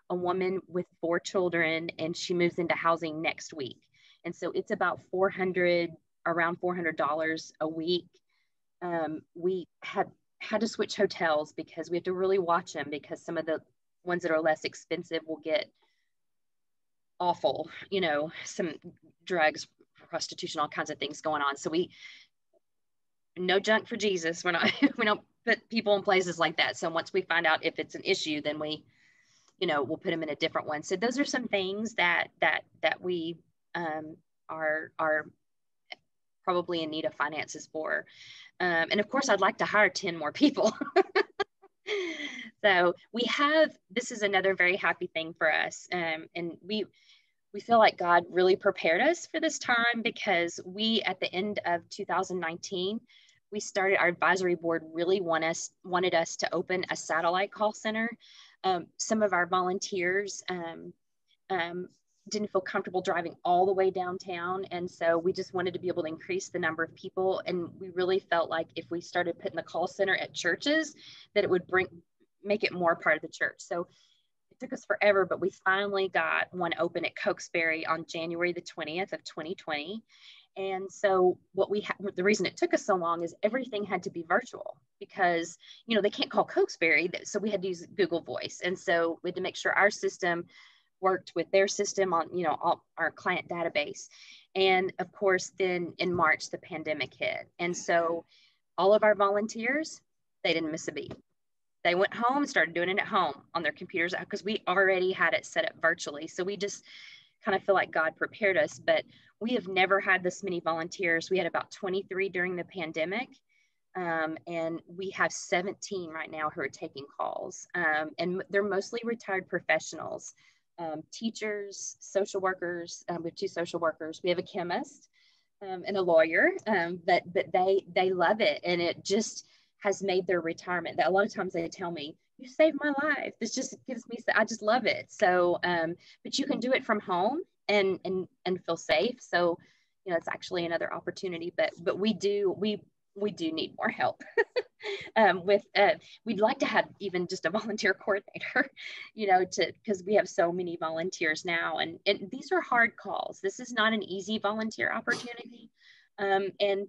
a woman with 4 children, and she moves into housing next week. And so it's about around $400 a week. We had to switch hotels because we have to really watch them, because some of the ones that are less expensive will get awful, some drugs, prostitution, all kinds of things going on. So no junk for Jesus. We don't put people in places like that. So once we find out if it's an issue, then we'll put them in a different one. So those are some things that we are probably in need of finances for. And of course, I'd like to hire 10 more people. So this is another very happy thing for us. And we feel like God really prepared us for this time, because at the end of 2019, we started, our advisory board really wanted us to open a satellite call center. Some of our volunteers didn't feel comfortable driving all the way downtown. And so we just wanted to be able to increase the number of people. And we really felt like if we started putting the call center at churches, that it would make it more part of the church. So it took us forever, but we finally got one open at Cokesbury on January the 20th of 2020. And so the reason it took us so long is everything had to be virtual, because, they can't call Cokesbury. So we had to use Google Voice. And so we had to make sure our system worked with their system on, all our client database. And of course, then in March, the pandemic hit. And so all of our volunteers, they didn't miss a beat. They went home and started doing it at home on their computers, because we already had it set up virtually. So we just kind of feel like God prepared us, but we have never had this many volunteers. We had about 23 during the pandemic. And we have 17 right now who are taking calls. And they're mostly retired professionals. Teachers, social workers. We have 2 social workers. We have a chemist and a lawyer, but they love it, and it just has made their retirement. That a lot of times they tell me, "You saved my life." This just gives me, I just love it. So, but you can do it from home and feel safe. So, it's actually another opportunity. But we do need more help. We'd like to have even just a volunteer coordinator, because we have so many volunteers now, and these are hard calls. This is not an easy volunteer opportunity. And,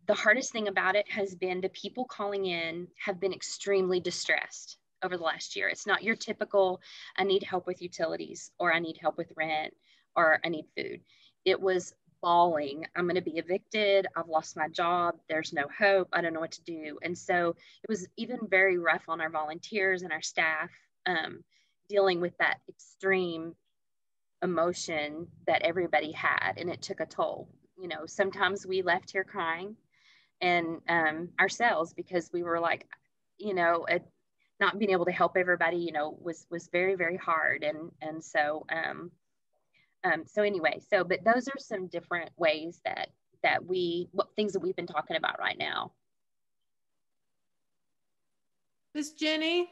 the hardest thing about it has been the people calling in have been extremely distressed over the last year. It's not your typical, I need help with utilities, or I need help with rent, or I need food. It was bawling, I'm going to be evicted, I've lost my job, there's no hope, I don't know what to do. And so it was even very rough on our volunteers and our staff, dealing with that extreme emotion that everybody had, and it took a toll. Sometimes we left here crying, and ourselves, because we were like, not being able to help everybody, was very, very hard. And so anyway, but those are some different ways that things that we've been talking about right now. Miss Jenny.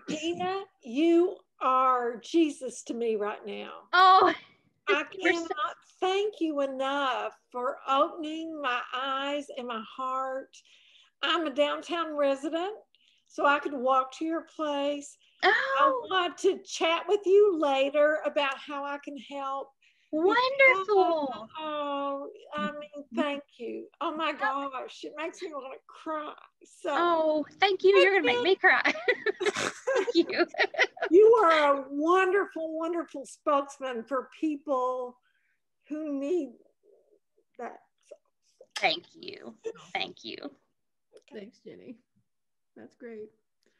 Gina, you are Jesus to me right now. Oh, I cannot thank you enough for opening my eyes and my heart. I'm a downtown resident, so I could walk to your place. Oh. I want to chat with you later about how I can help. Wonderful. Oh, I mean, thank you. Oh my gosh, it makes me want to cry. So, thank you. You're going to make me cry. Thank you. You are a wonderful, wonderful spokesman for people who need that. Thank you. Thank you. Thanks, Jenny. That's great.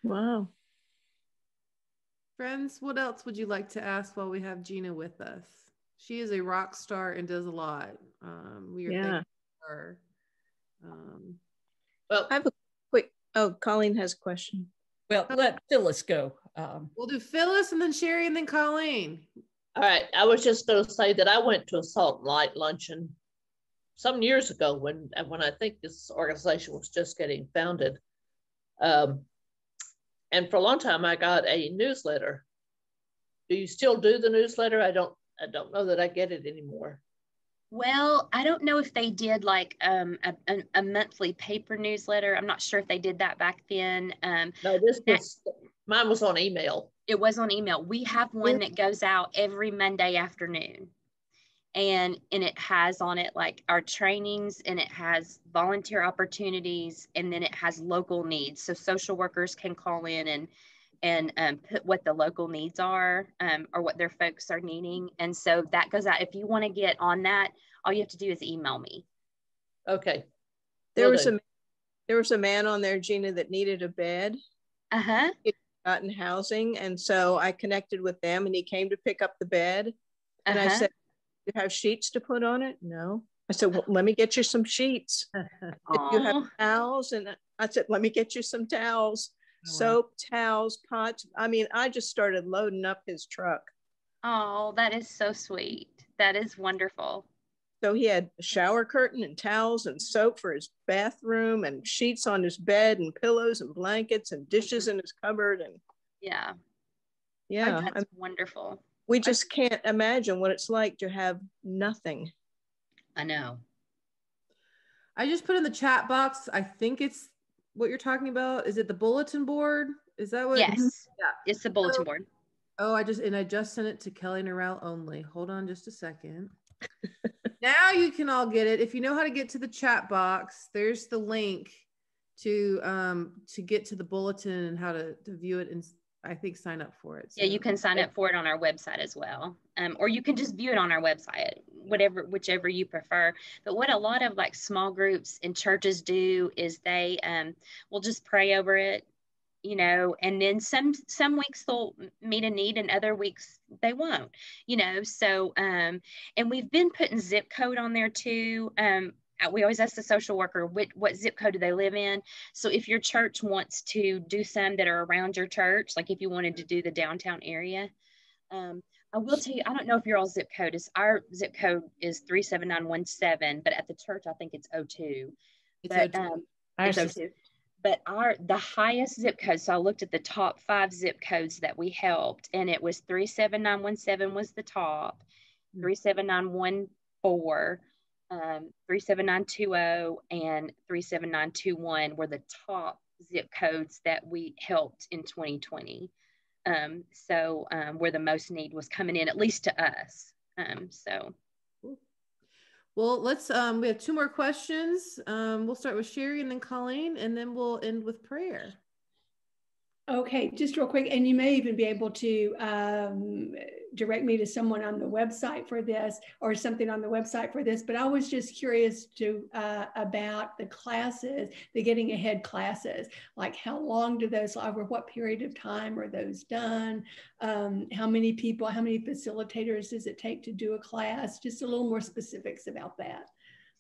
Wow. Friends, what else would you like to ask while we have Gina with us? She is a rock star and does a lot. We are thankful for her. Well, I have a quick, Colleen has a question. Well, let Phyllis go. We'll do Phyllis and then Sherry and then Colleen. All right. I was just going to say that I went to a Salt and Light luncheon some years ago when I think this organization was just getting founded. And for a long time, I got a newsletter. Do you still do the newsletter? I don't know that I get it anymore. Well, I don't know if they did like a monthly paper newsletter. I'm not sure if they did that back then. No, mine was on email. It was on email. We have one that goes out every Monday afternoon. And it has on it like our trainings, and it has volunteer opportunities, and then it has local needs. So social workers can call in and put what the local needs are, or what their folks are needing. And so that goes out. If you want to get on that, all you have to do is email me. Okay. There was a man on there, Gina, that needed a bed. Uh-huh. He had gotten housing. And so I connected with them, and he came to pick up the bed. And I said, "You have sheets to put on it?" "No." I said, "Well, let me get you some sheets." "You have towels?" And I said, "Let me get you some towels." Soap, towels, pots. I mean, I just started loading up his truck. Oh, that is so sweet. That is wonderful. So he had a shower curtain and towels and soap for his bathroom and sheets on his bed and pillows and blankets and dishes in his cupboard. And yeah, that's wonderful. We just can't imagine what it's like to have nothing. I know. I just put in the chat box, I think it's what you're talking about. Is it the bulletin board? Is that what? Yes. Yeah. It's the bulletin board. Oh, I just sent it to Kelly Norrell only. Hold on just a second. Now you can all get it. If you know how to get to the chat box, there's the link to get to the bulletin and how to view it, and I think sign up for it. So. Yeah, you can sign up for it on our website as well. Or you can just view it on our website, whichever you prefer. But what a lot of like small groups and churches do is they will just pray over it, you know, and then some weeks they'll meet a need and other weeks they won't, you know. So and we've been putting zip code on there too. We always ask the social worker what zip code do they live in. So if your church wants to do some that are around your church, like if you wanted to do the downtown area, I will tell you, I don't know if your all zip code is, our zip code is 37917, but at the church, I think it's 02. It's 02. But the highest zip code, so I looked at the top 5 zip codes that we helped, and it was 37917 was the top, 37914, 37920, and 37921 were the top zip codes that we helped in 2020. So where the most need was coming in, at least to us. Well, let's, we have 2 more questions. We'll start with Sherry and then Colleen, and then we'll end with prayer. Okay, just real quick, and you may even be able to direct me to someone on the website for this, or something on the website for this, but I was just curious about the classes, the Getting Ahead classes, like how long do those, over what period of time are those done? How many people, how many facilitators does it take to do a class? Just a little more specifics about that.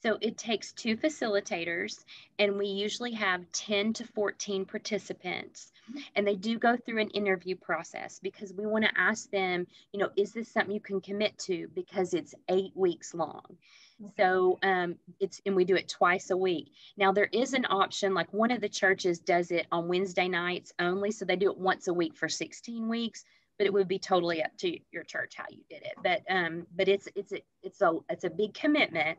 So it takes 2 facilitators, and we usually have 10 to 14 participants. And they do go through an interview process because we want to ask them, you know, is this something you can commit to? Because it's 8 weeks long. Okay. So and we do it twice a week. Now there is an option, like one of the churches does it on Wednesday nights only. So they do it once a week for 16 weeks. But it would be totally up to your church how you did it. But it's a big commitment,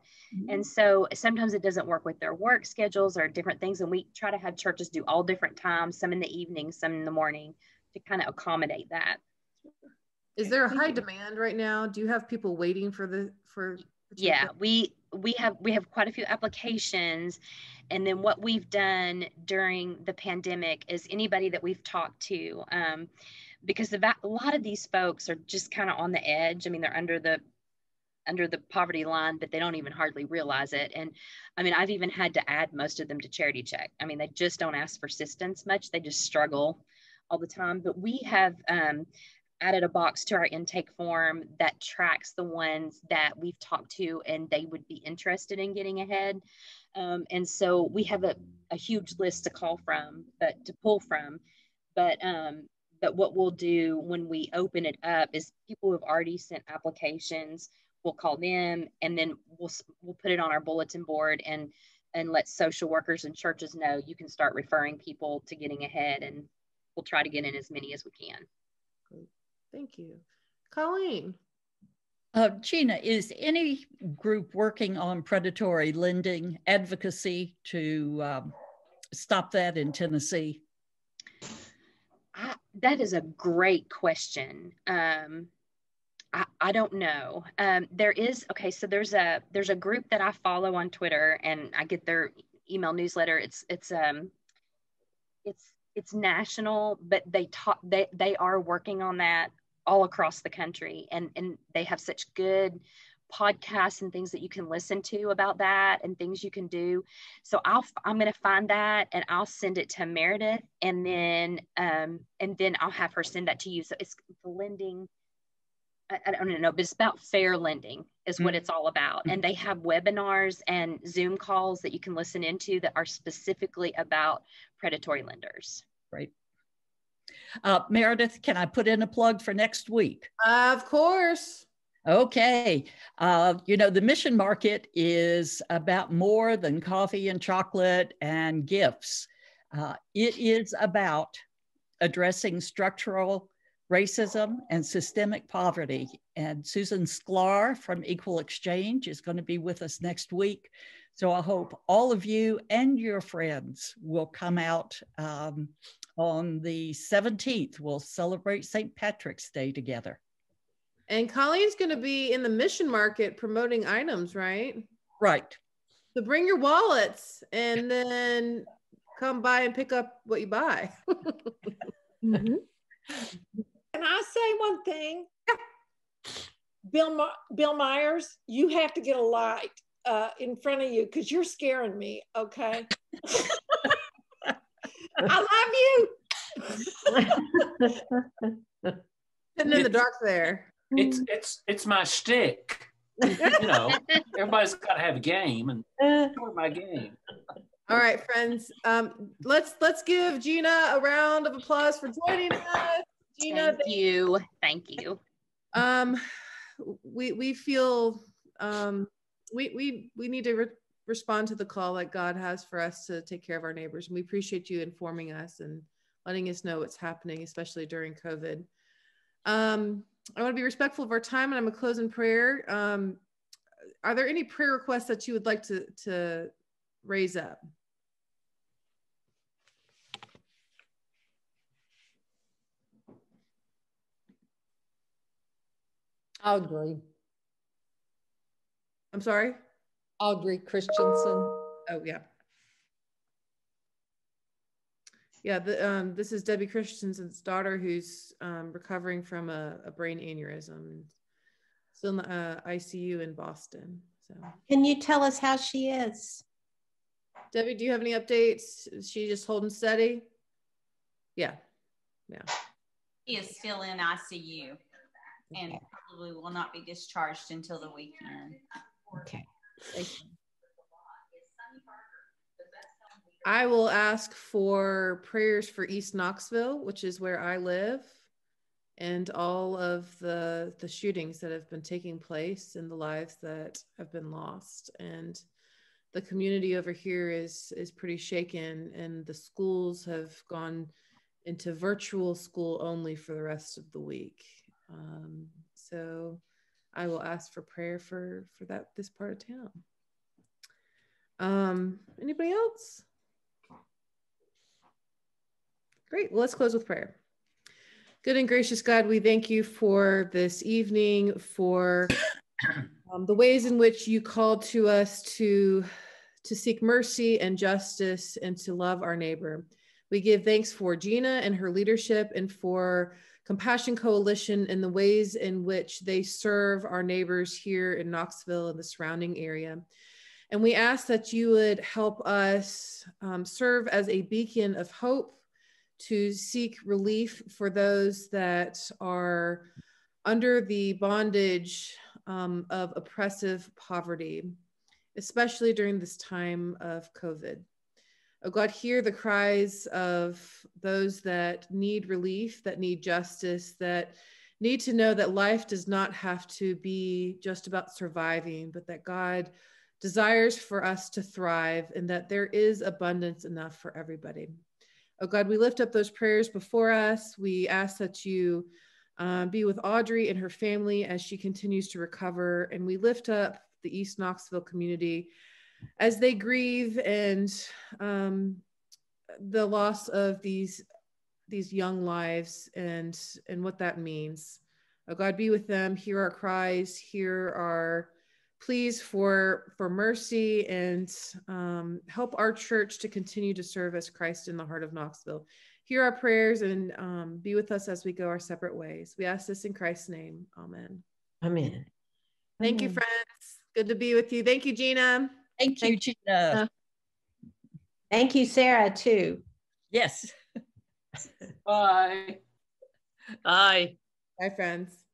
and so sometimes it doesn't work with their work schedules or different things. And we try to have churches do all different times, some in the evening, some in the morning, to kind of accommodate that. Is there a high demand right now? Do you have people waiting for Yeah, we have quite a few applications, and then what we've done during the pandemic is anybody that we've talked to. Because a lot of these folks are just kind of on the edge. I mean, they're under the poverty line, but they don't even hardly realize it. And I mean, I've even had to add most of them to Charity Check. I mean, they just don't ask for assistance much. They just struggle all the time, but we have added a box to our intake form that tracks the ones that we've talked to and they would be interested in getting ahead. And so we have a huge list to pull from. But what we'll do when we open it up is people who have already sent applications, we'll call them, and then we'll put it on our bulletin board and let social workers and churches know you can start referring people to getting ahead, and we'll try to get in as many as we can. Great. Thank you. Colleen. Gina, is any group working on predatory lending advocacy to stop that in Tennessee? That is a great question. I don't know. There is, okay, so there's a group that I follow on Twitter, and I get their email newsletter. It's national, but they are working on that all across the country, and they have such good podcasts and things that you can listen to about that and things you can do. So I'm going to find that and I'll send it to Meredith, and then I'll have her send that to you. So it's the lending. I don't know, but it's about fair lending is what it's all about. And they have webinars and Zoom calls that you can listen into that are specifically about predatory lenders. Right. Meredith, can I put in a plug for next week? Of course. Okay. The mission market is about more than coffee and chocolate and gifts. It is about addressing structural racism and systemic poverty. And Susan Sklar from Equal Exchange is going to be with us next week. So I hope all of you and your friends will come out on the 17th. We'll celebrate St. Patrick's Day together. And Colleen's going to be in the mission market promoting items, right? Right. So bring your wallets and then come by and pick up what you buy. Mm-hmm. Can I say one thing? Bill Myers, you have to get a light in front of you because you're scaring me, okay? I love you. Sitting in the dark there. It's my shtick. Everybody's got to have a game, and enjoy my game. All right, friends. Let's give Gina a round of applause for joining us. Gina, thank you. We feel we need to respond to the call that God has for us to take care of our neighbors, and we appreciate you informing us and letting us know what's happening, especially during COVID. I want to be respectful of our time, and I'm gonna close in prayer. Are there any prayer requests that you would like to raise up? Audrey. I'm sorry? Audrey Christensen. Oh, yeah. Yeah, this is Debbie Christensen's daughter who's recovering from a brain aneurysm. Still in the ICU in Boston. So, can you tell us how she is? Debbie, do you have any updates? Is she just holding steady? Yeah. She is still in ICU and probably will not be discharged until the weekend. Okay. Thank you. I will ask for prayers for East Knoxville, which is where I live, and all of the shootings that have been taking place and the lives that have been lost. And the community over here is pretty shaken, and the schools have gone into virtual school only for the rest of the week. So I will ask for prayer for this part of town. Anybody else? Great. Well, let's close with prayer. Good and gracious God, we thank you for this evening, for the ways in which you called to us to seek mercy and justice and to love our neighbor. We give thanks for Gina and her leadership, and for Compassion Coalition and the ways in which they serve our neighbors here in Knoxville and the surrounding area. And we ask that you would help us serve as a beacon of hope to seek relief for those that are under the bondage of oppressive poverty, especially during this time of COVID. Oh God, hear the cries of those that need relief, that need justice, that need to know that life does not have to be just about surviving, but that God desires for us to thrive and that there is abundance enough for everybody. Oh God, we lift up those prayers before us. We ask that you be with Audrey and her family as she continues to recover. And we lift up the East Knoxville community as they grieve and the loss of these young lives and what that means. Oh God, be with them, hear our cries, hear our pleas for mercy, and help our church to continue to serve as Christ in the heart of Knoxville. Hear our prayers and be with us as we go our separate ways. We ask this in Christ's name. Amen. Amen. Thank you, friends. Good to be with you. Thank you, Gina. Thank you, Gina. Thank you, Sarah, too. Yes. Bye. Bye. Bye, friends.